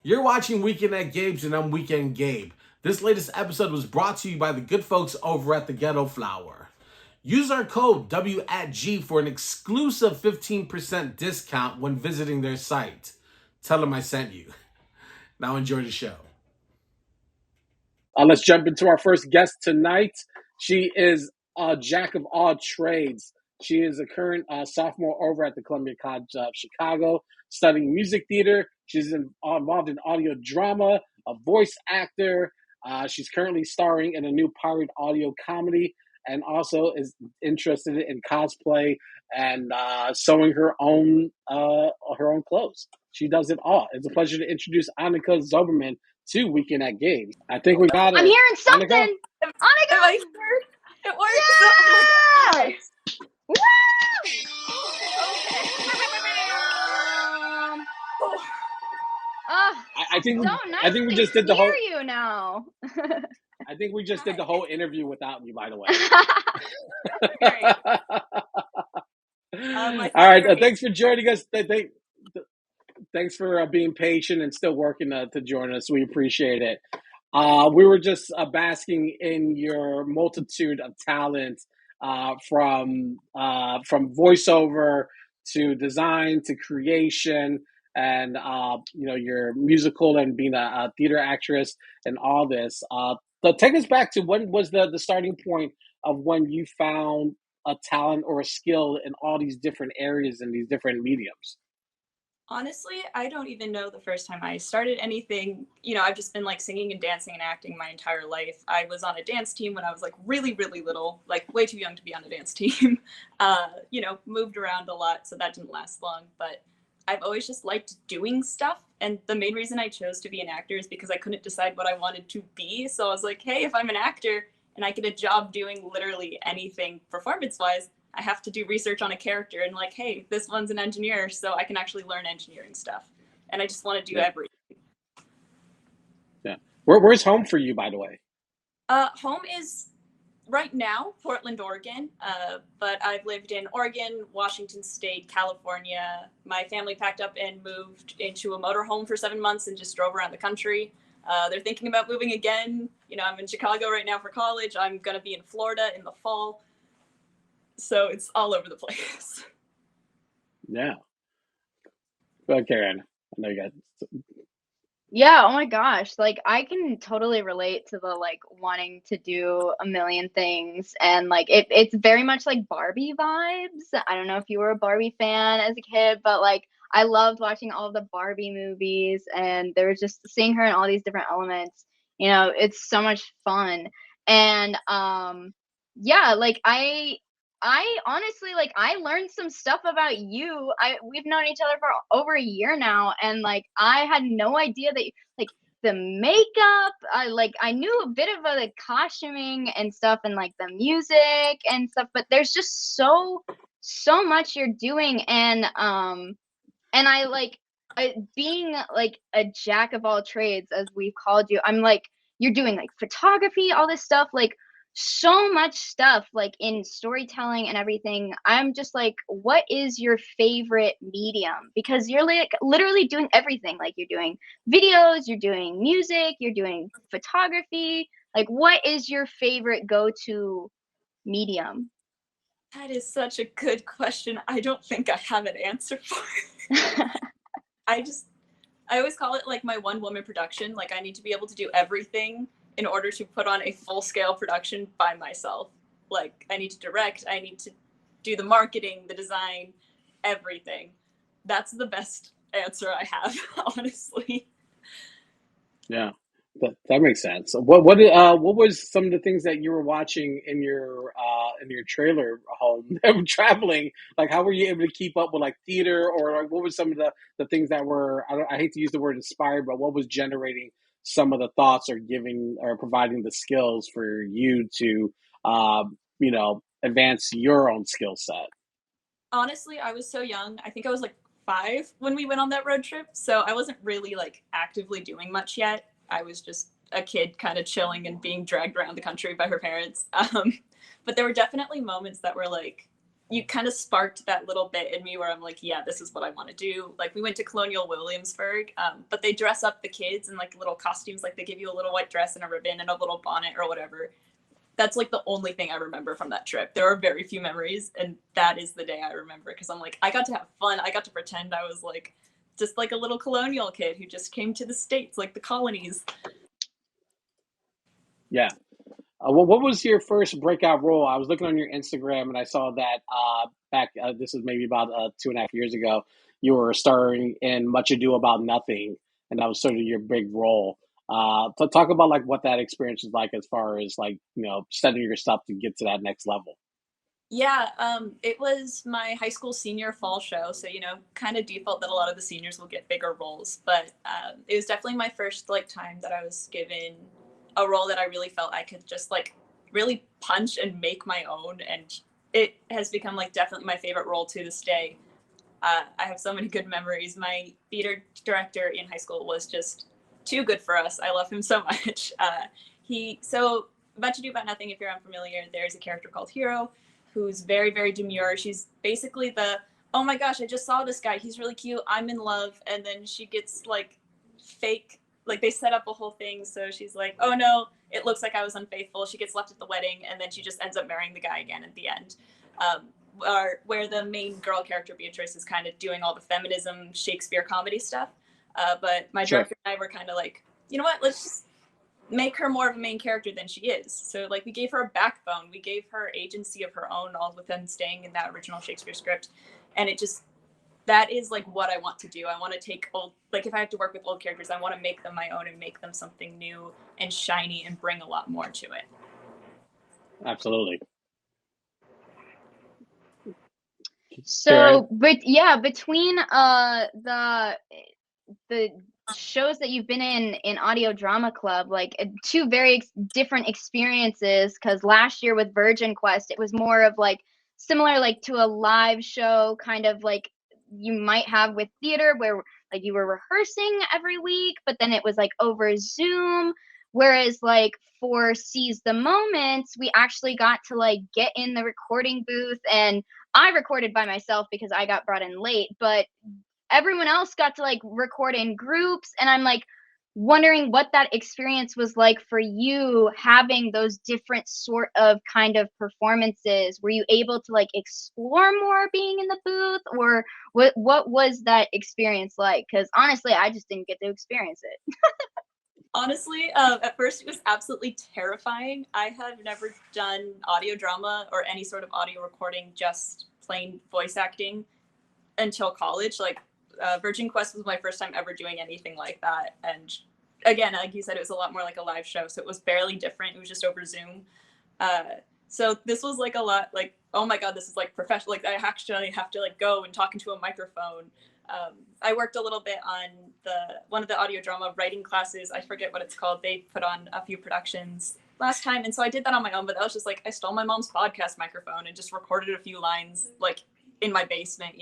You're watching Weekend at Gabe's and I'm Weekend Gabe. This latest episode was brought to you by the good folks over at the Ghetto Flower. Use our code W@G for an exclusive 15% discount when visiting their site. Tell them I sent you. Now enjoy the show. Let's jump into our first guest tonight. She is a jack of all trades. She is a current sophomore over at the ColumbiaCon of Chicago, studying music theater. She's involved in audio drama, a voice actor. She's currently starring in a new pirate audio comedy, and also is interested in cosplay and sewing her own clothes. She does it all. It's a pleasure to introduce Annika Zomerman to Weekend at Gabe. I think we got her. I'm hearing something. Annika? Annika! Am I sure? It works. Yeah! Oh Woo! Oh, I think so we, nice I think we to just did the whole. hear you now. I think we just did the whole interview without you, by the way. Great. All right. Thanks for joining us. Thanks for being patient and still working to join us. We appreciate it. We were just basking in your multitude of talent, from voiceover to design to creation, and your musical and being a theater actress and all this. So take us back to when was the starting point of when you found a talent or a skill in all these different areas and these different mediums. Honestly, I don't even know the first time I started anything. I've just been like singing and dancing and acting my entire life. I was on a dance team when I was like really, really little, like way too young to be on a dance team. Moved around a lot, so that didn't last long. But I've always just liked doing stuff. And the main reason I chose to be an actor is because I couldn't decide what I wanted to be. So I was like, hey, if I'm an actor and I get a job doing literally anything performance-wise, I have to do research on a character and like, hey, this one's an engineer, so I can actually learn engineering stuff. And I just want to do everything. Yeah. Where's home for you, by the way? Home is right now Portland, Oregon, but I've lived in Oregon, Washington State, California. My family packed up and moved into a motorhome for 7 months and just drove around the country. They're thinking about moving again. I'm in Chicago right now for college. I'm going to be in Florida in the fall. So it's all over the place. Yeah. Well, Karen, I know you got. Yeah, oh my gosh. Like I can totally relate to the like wanting to do a million things and like it's very much like Barbie vibes. I don't know if you were a Barbie fan as a kid, but like I loved watching all of the Barbie movies and there was just seeing her in all these different elements. It's so much fun. And yeah, like I honestly like I learned some stuff about you. We've known each other for over a year now, and like I had no idea that like the makeup. I knew a bit of the costuming and stuff, and like the music and stuff. But there's just so much you're doing, and I like being like a jack of all trades, as we've called you. I'm like you're doing like photography, all this stuff, like so much stuff like in storytelling and everything. I'm just like, what is your favorite medium? Because you're like literally doing everything. Like you're doing videos, you're doing music, you're doing photography. Like what is your favorite go-to medium? That is such a good question. I don't think I have an answer for it. I always call it like my one woman production. Like I need to be able to do everything in order to put on a full scale production by myself. Like I need to direct, I need to do the marketing, the design, everything. That's the best answer I have, honestly. Yeah, that makes sense. What was some of the things that you were watching in your trailer home traveling? Like, how were you able to keep up with like theater, or like what was some of the things that were I hate to use the word inspired, but what was generating some of the thoughts or giving or providing the skills for you to advance your own skill set? Honestly, I was so young. I think I was like 5 when we went on that road trip. So I wasn't really like actively doing much yet. I was just a kid kind of chilling and being dragged around the country by her parents. But there were definitely moments that were like you kind of sparked that little bit in me where I'm like, yeah, this is what I want to do. Like we went to Colonial Williamsburg, but they dress up the kids in like little costumes. Like they give you a little white dress and a ribbon and a little bonnet or whatever. That's like the only thing I remember from that trip. There are very few memories, and that is the day I remember because I'm like, I got to have fun. I got to pretend I was like just like a little colonial kid who just came to the States, like the colonies. Yeah. Well, what was your first breakout role? I was looking on your Instagram and I saw that back, this is maybe about 2.5 years ago, you were starring in Much Ado About Nothing, and that was sort of your big role. To talk about like what that experience is like as far as like, setting yourself to get to that next level. Yeah, it was my high school senior fall show, so kind of default that a lot of the seniors will get bigger roles, but it was definitely my first like time that I was given a role that I really felt I could just like really punch and make my own, and it has become like definitely my favorite role to this day. I have so many good memories. My theater director in high school was just too good for us. I love him so much. So About to Do About Nothing, if you're unfamiliar, there's a character called Hero who's very, very demure. She's basically oh my gosh, I just saw this guy. He's really cute. I'm in love. And then she gets like fake, like they set up a whole thing. So she's like, oh no, it looks like I was unfaithful. She gets left at the wedding and then she just ends up marrying the guy again at the end. Where the main girl character, Beatrice, is kind of doing all the feminism Shakespeare comedy stuff. But my director and I were kind of like, you know what, let's just make her more of a main character than she is. So like we gave her a backbone, we gave her agency of her own, all within staying in that original Shakespeare script. And that is like what I want to do. I want to take if I have to work with old characters, I want to make them my own and make them something new and shiny and bring a lot more to it. Absolutely. So, but yeah, between the shows that you've been in Audio Drama Club, like two very different experiences, because last year with Virgin Quest, it was more of like similar like to a live show kind of like you might have with theater where like you were rehearsing every week, but then it was like over Zoom. Whereas like for Seize the Moments, we actually got to like get in the recording booth, and I recorded by myself because I got brought in late, but everyone else got to like record in groups. And I'm like wondering what that experience was like for you, having those different sort of kind of performances. Were you able to like explore more being in the booth, or what was that experience like? Because honestly, I just didn't get to experience it. Honestly, at first it was absolutely terrifying. I have never done audio drama or any sort of audio recording, just plain voice acting, until college. Like Virgin Quest was my first time ever doing anything like that. And again, like you said, it was a lot more like a live show. So it was barely different. It was just over Zoom. So this was like a lot like, oh my God, this is like professional. Like I actually have to like go and talk into a microphone. I worked a little bit on one of the audio drama writing classes. I forget what it's called. They put on a few productions last time. And so I did that on my own, but that was just like, I stole my mom's podcast microphone and just recorded a few lines like in my basement,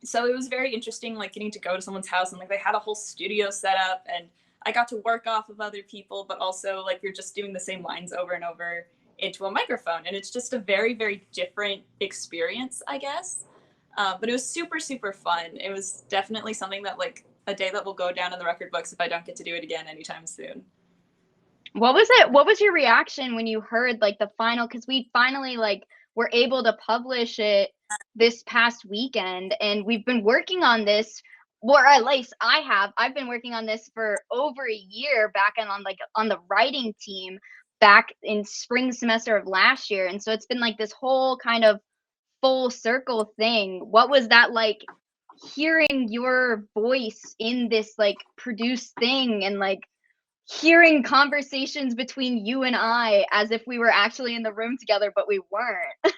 so it was very interesting, like getting to go to someone's house and like they had a whole studio set up, and I got to work off of other people, but also like you're just doing the same lines over and over into a microphone. And it's just a very, very different experience, I guess. But it was super, super fun. It was definitely something that like a day that will go down in the record books if I don't get to do it again anytime soon. What was it? What was your reaction when you heard like the final? Because we finally like were able to publish it this past weekend, and we've been working on this, or at least I've been working on this for over a year back on the writing team back in spring semester of last year. And so it's been like this whole kind of full circle thing. What was that like, hearing your voice in this like produced thing, and like hearing conversations between you and I as if we were actually in the room together, but we weren't?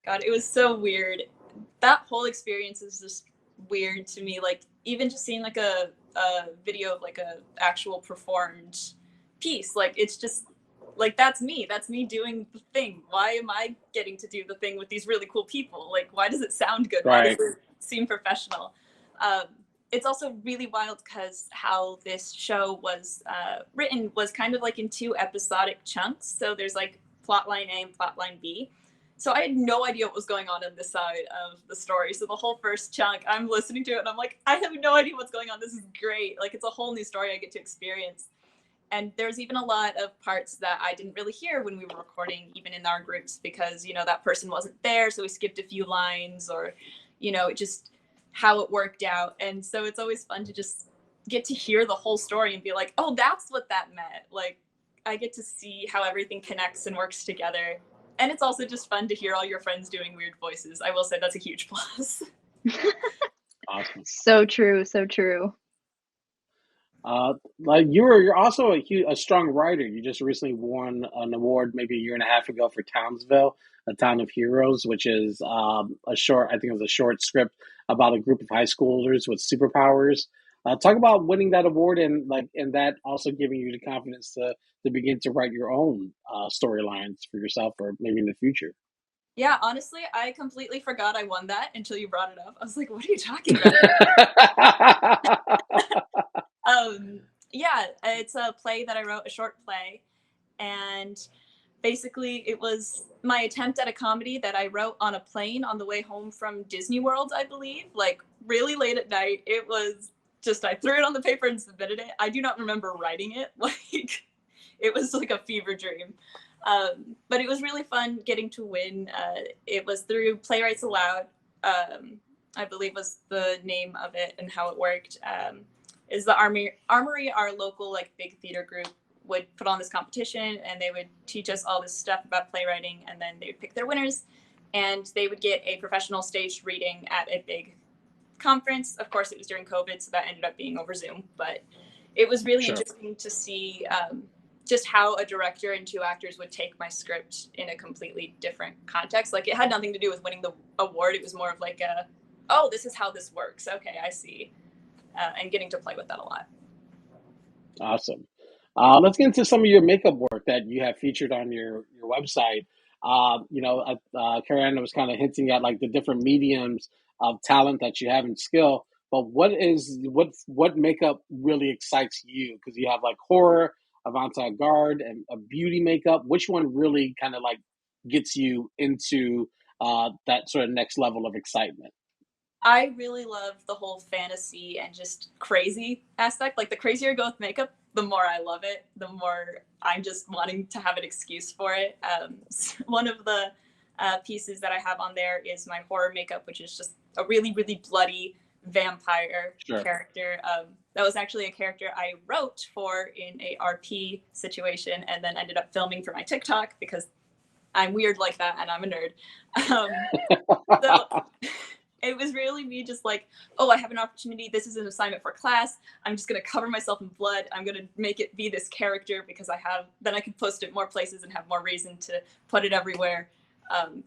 God, it was so weird. That whole experience is just weird to me. Like even just seeing like a video of like a actual performed piece, like it's just like that's me doing the thing. Why am I getting to do the thing with these really cool people? Like why does it sound good? Why does it seem professional? It's also really wild because how this show was written was kind of like in two episodic chunks. So there's like plotline A and plotline B. So I had no idea what was going on this side of the story. So the whole first chunk, I'm listening to it and I'm like, I have no idea what's going on. This is great. Like, it's a whole new story I get to experience. And there's even a lot of parts that I didn't really hear when we were recording, even in our groups, because, you know, that person wasn't there. So we skipped a few lines, or, you know, just how it worked out. And so it's always fun to just get to hear the whole story and be like, oh, that's what that meant. Like, I get to see how everything connects and works together. And it's also just fun to hear all your friends doing weird voices. I will say that's a huge plus. Awesome. So true, so true. Like you're also a strong writer. You just recently won an award maybe a year and a half ago for Townsville, a Town of Heroes, which is a short. I think it was a short script about a group of high schoolers with superpowers. Talk about winning that award and that also giving you the confidence to begin to write your own storylines for yourself or maybe in the future. Yeah, honestly, I completely forgot I won that until you brought it up. I was like, what are you talking about? Yeah, it's a play that I wrote, a short play, and basically it was my attempt at a comedy that I wrote on a plane on the way home from Disney World, I believe, like really late at night. It was just, I threw it on the paper and submitted it. I do not remember writing it. Like, it was like a fever dream. But it was really fun getting to win. It was through Playwrights Aloud, I believe was the name of it, and how it worked. Is the Armory, our local like big theater group, would put on this competition, and they would teach us all this stuff about playwriting, and then they would pick their winners, and they would get a professional staged reading at a big conference. Of course, it was during COVID, so that ended up being over Zoom, but it was really interesting to see just how a director and two actors would take my script in a completely different context. Like, it had nothing to do with winning the award. It was more of like oh, this is how this works. Okay, I see. And getting to play with that a lot. Awesome. Let's get into some of your makeup work that you have featured on your website. Karen was kind of hinting at like the different mediums of talent that you have and skill. But what makeup really excites you? Because you have like horror, avant-garde, and a beauty makeup. Which one really kind of like gets you into that sort of next level of excitement? I really love the whole fantasy and just crazy aspect. Like, the crazier I go with makeup, the more I love it, the more I'm just wanting to have an excuse for it. One of the pieces that I have on there is my horror makeup, which is just a really, really bloody vampire character. That was actually a character I wrote for in a RP situation and then ended up filming for my TikTok because I'm weird like that and I'm a nerd. So it was really me just like, oh, I have an opportunity. This is an assignment for class. I'm just going to cover myself in blood. I'm going to make it be this character because then I can post it more places and have more reason to put it everywhere.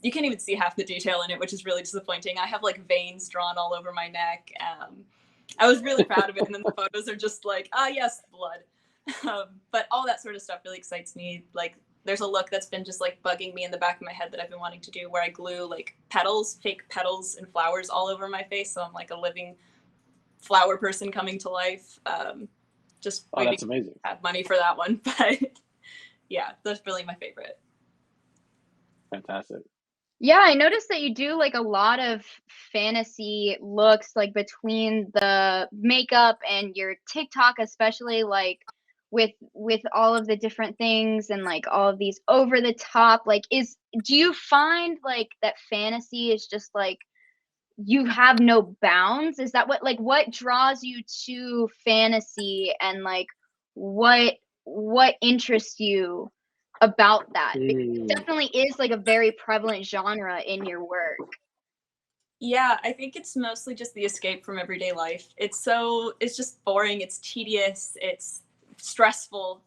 You can't even see half the detail in it, which is really disappointing. I have like veins drawn all over my neck. I was really proud of it. And then the photos are just like, yes, blood. But all that sort of stuff really excites me. Like, there's a look that's been just like bugging me in the back of my head that I've been wanting to do, where I glue like fake petals and flowers all over my face. So I'm like a living flower person coming to life. Just that's amazing. Have money for that one. But yeah, that's really my favorite. Fantastic. Yeah, I noticed that you do like a lot of fantasy looks, like between the makeup and your TikTok, especially like with all of the different things and like all of these over the top. Like, do you find like that fantasy is just like you have no bounds? Is that what draws you to fantasy, and like what interests you about that? Because it definitely is like a very prevalent genre in your work. Yeah, I think it's mostly just the escape from everyday life. It's just boring, it's tedious, it's stressful.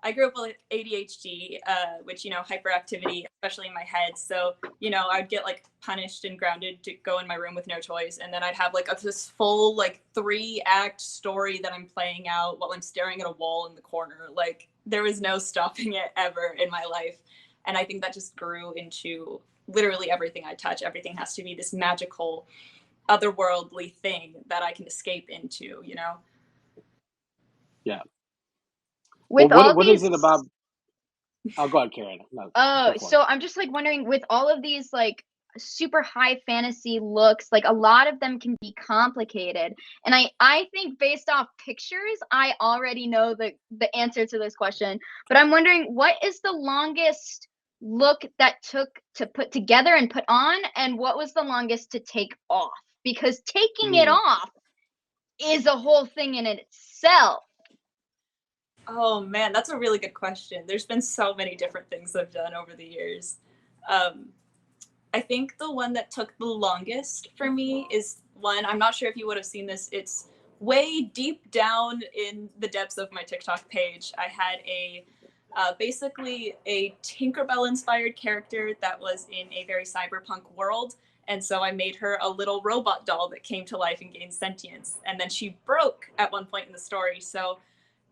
I grew up with ADHD, which, hyperactivity, especially in my head. So, I'd get like punished and grounded to go in my room with no toys. And then I'd have like this full like 3-act story that I'm playing out while I'm staring at a wall in the corner. Like, there was no stopping it ever in my life. And I think that just grew into literally everything I touch. Everything has to be this magical, otherworldly thing that I can escape into, Yeah. With what is it about? Oh, go ahead, Karen. No, Oh, go for so I'm just like wondering, with all of these like super high fantasy looks, like a lot of them can be complicated. And I think based off pictures, I already know the answer to this question. But I'm wondering, what is the longest look that took to put together and put on, and what was the longest to take off? Because taking it it. off is a whole thing in itself. Oh man, that's a really good question. There's been so many different things I've done over the years. I think the one that took the longest for me is one, I'm not sure if you would have seen this. It's way deep down in the depths of my TikTok page. I had basically a Tinkerbell inspired character that was in a very cyberpunk world. And so I made her a little robot doll that came to life and gained sentience. And then she broke at one point in the story. So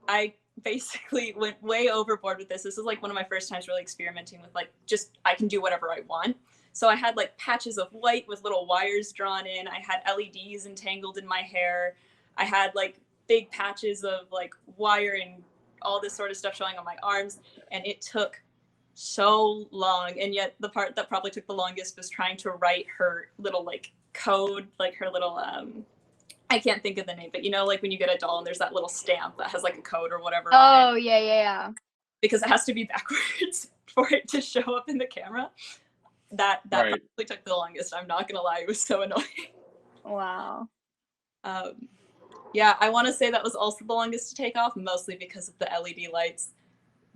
I basically went way overboard with this. This is like one of my first times really experimenting with like, just, I can do whatever I want. So I had like patches of white with little wires drawn in. I had LEDs entangled in my hair. I had like big patches of like wire and all this sort of stuff showing on my arms. And it took so long. And yet the part that probably took the longest was trying to write her little like code, like her little, I can't think of the name, but you know, like when you get a doll and there's that little stamp that has like a code or whatever. Oh, yeah. Because it has to be backwards for it to show up in the camera. That Right. probably took the longest. I'm not gonna lie, it was so annoying. Wow. Yeah, I want to say that was also the longest to take off, mostly because of the LED lights.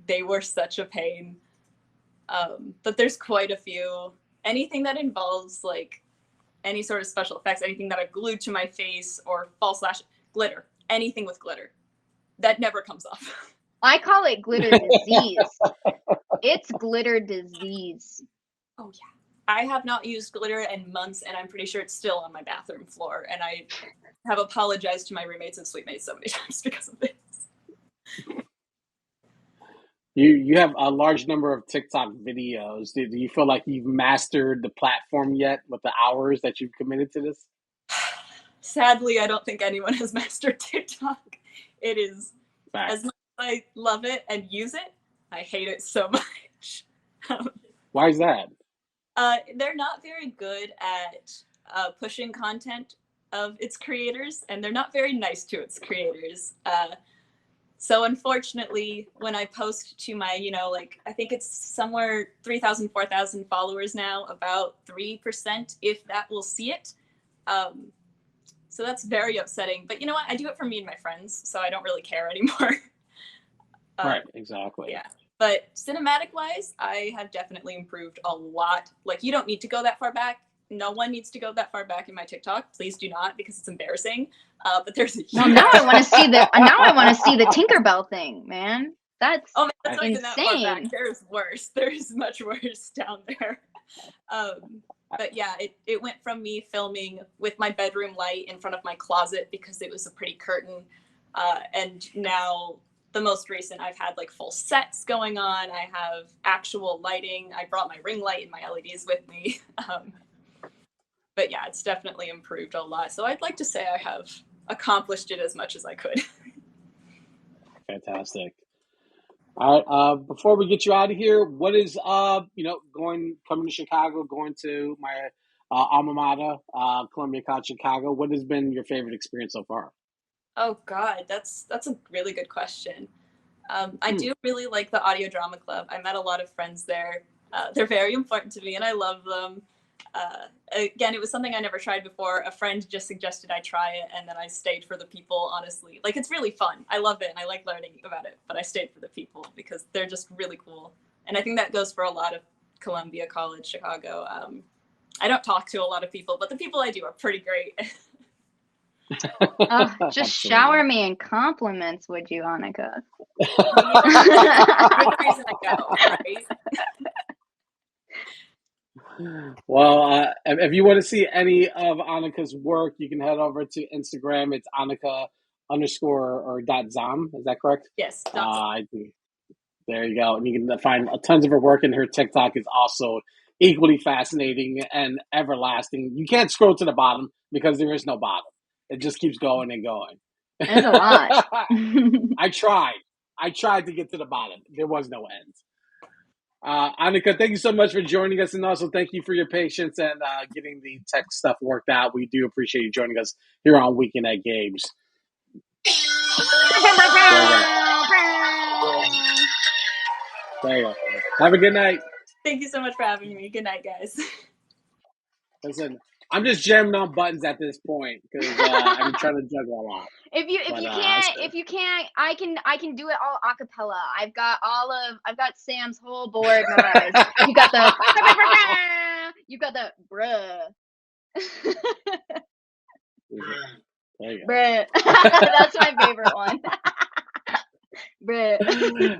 They were such a pain. But there's quite a few. Anything that involves like any sort of special effects, anything that I've glued to my face or false lash, glitter, anything with glitter, that never comes off. I call it glitter disease. It's glitter disease. Oh yeah. I have not used glitter in months, and I'm pretty sure it's still on my bathroom floor. And I have apologized to my roommates and suite mates so many times because of this. You have a large number of TikTok videos. Do you feel like you've mastered the platform yet with the hours that you've committed to this? Sadly, I don't think anyone has mastered TikTok. It is, Facts. as much as I love it and use it, I hate it so much. Why is that? They're not very good at pushing content of its creators, and they're not very nice to its creators. So unfortunately, when I post to my, like, I think it's somewhere 3,000, 4,000 followers now, about 3%, if that, will see it. So that's very upsetting. But you know what? I do it for me and my friends, so I don't really care anymore. Right, exactly. Yeah. But cinematic-wise, I have definitely improved a lot. Like, you don't need to go that far back. No one needs to go that far back in my TikTok. Please do not, because it's embarrassing. But there's a Well, now I want to see the Tinkerbell thing, man. That's oh man, that's not even insane. that far back. There's worse. There's much worse down there. But yeah, it went from me filming with my bedroom light in front of my closet because it was a pretty curtain, and now the most recent, I've had like full sets going on. I have actual lighting. I brought my ring light and my LEDs with me. But yeah, it's definitely improved a lot. So I'd like to say I have accomplished it as much as I could. Fantastic. All right. Before we get you out of here, what is coming to Chicago, going to my alma mater, ColumbiaCon Chicago? What has been your favorite experience so far? Oh God, that's a really good question. I do really like the Audio Drama Club. I met a lot of friends there. They're very important to me, and I love them. Again, it was something I never tried before. A friend just suggested I try it, and then I stayed for the people, honestly. Like, it's really fun. I love it, and I like learning about it, but I stayed for the people because they're just really cool. And I think that goes for a lot of Columbia College, Chicago. I don't talk to a lot of people, but the people I do are pretty great. Just shower me in compliments, would you, Annika? You're the reason I go, right? Well, if you want to see any of Annika's work, you can head over to Instagram. It's Annika _zom. Is that correct? Yes. There you go. And you can find tons of her work, and her TikTok is also equally fascinating and everlasting. You can't scroll to the bottom because there is no bottom. It just keeps going and going. There's a lot. I tried to get to the bottom. There was no end. Annika, thank you so much for joining us, and also thank you for your patience and getting the tech stuff worked out. We do appreciate you joining us here on Weekend at Gabe's. There you go. Have a good night. Thank you so much for having me. Good night, guys. Listen, I'm just jamming on buttons at this point because I'm trying to juggle a lot. If you can't, I can do it all a cappella. I've got Sam's whole board memorized. You got the you got the bruh. There you go. Bruh. That's my favorite one. Bruh.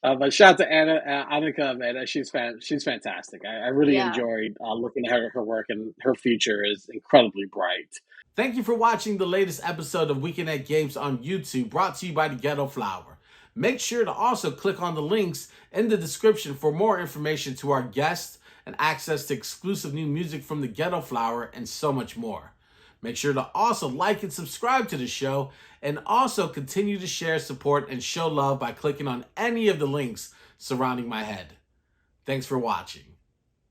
But shout out to Annika, man. She's fantastic. I really enjoyed looking at her work, and her future is incredibly bright. Thank you for watching the latest episode of Weekend at Games on YouTube, brought to you by the Ghetto Flower. Make sure to also click on the links in the description for more information to our guests and access to exclusive new music from the Ghetto Flower and so much more. Make sure to also like and subscribe to the show, and also continue to share, support, and show love by clicking on any of the links surrounding my head. Thanks for watching.